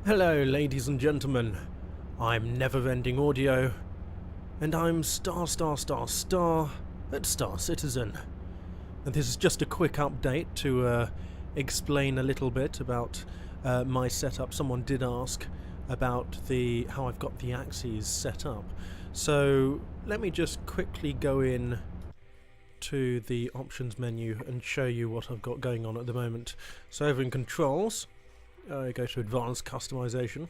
Hello, ladies and gentlemen. I'm Never-Ending Audio, and I'm star at Star Citizen. And this is just a quick update to explain a little bit about my setup. Someone did ask about how I've got the axes set up. So let me just quickly go in to the options menu and show you what I've got going on at the moment. So over in controls, I go to advanced customization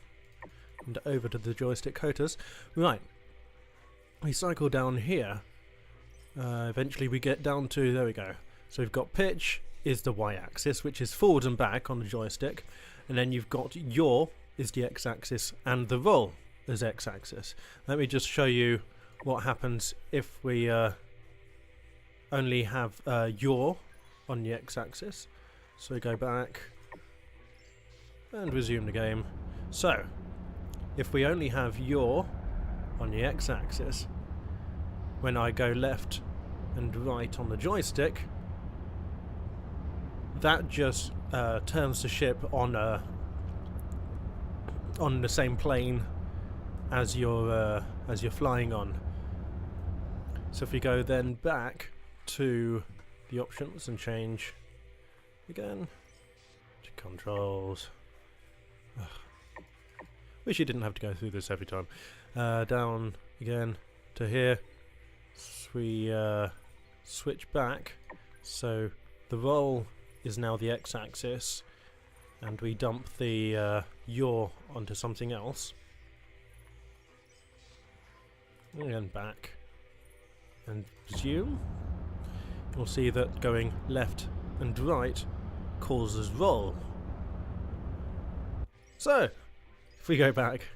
and over to the joystick hoters. Right, we cycle down here. Eventually we get down to, there we go. So we've got pitch is the y-axis, which is forward and back on the joystick, and then you've got yaw is the x-axis and the roll is x-axis. Let me just show you what happens if we only have yaw on the x-axis. So we go back and resume the game. So if we only have yaw on the x-axis, when I go left and right on the joystick, that just turns the ship on the same plane as you're flying on. So if we go then back to the options and change again to controls. Ugh. Wish you didn't have to go through this every time. Down again to here. So we switch back. So the roll is now the x-axis, and we dump the yaw onto something else. And back and resume. You'll see that going left and right causes roll. So if we go back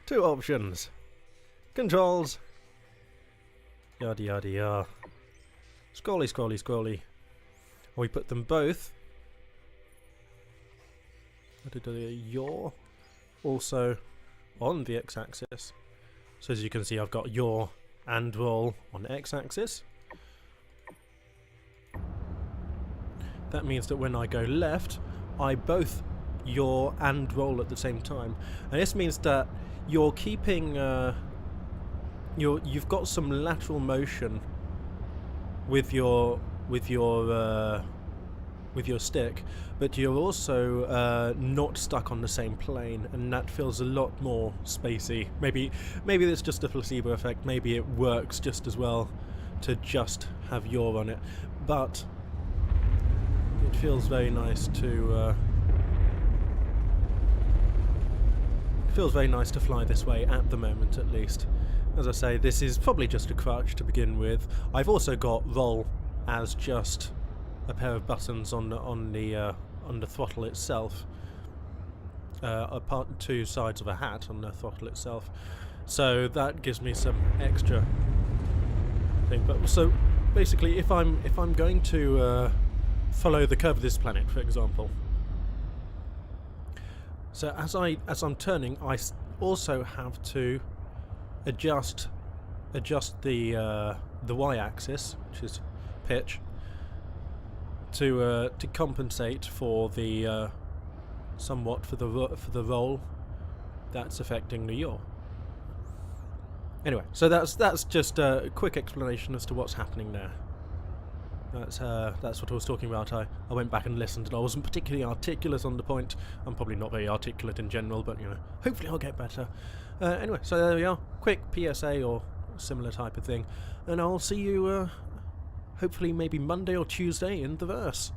to options, controls, yada yada yada, scrolly, we put them both, yaw also on the x-axis. So as you can see, I've got yaw and roll on x-axis. That means that when I go left, I both yaw and roll at the same time, and this means that you're keeping you've got some lateral motion with your stick, but you're also not stuck on the same plane, and that feels a lot more spacey. Maybe it's just a placebo effect. Maybe it works just as well to just have yaw on it, but it feels very nice to fly this way at the moment, at least. As I say, this is probably just a crutch to begin with. I've also got roll as just a pair of buttons on the throttle itself, apart two sides of a hat on the throttle itself. So that gives me some extra thing. But so basically, if I'm going to follow the curve of this planet, for example. So as I'm turning, I also have to adjust the y-axis, which is pitch, to compensate for the somewhat for the roll that's affecting the yaw. Anyway, so that's just a quick explanation as to what's happening there. That's what I was talking about. I went back and listened, and I wasn't particularly articulate on the point. I'm probably not very articulate in general, but hopefully I'll get better. Anyway, so there we are. Quick PSA or similar type of thing, and I'll see you hopefully maybe Monday or Tuesday in the verse.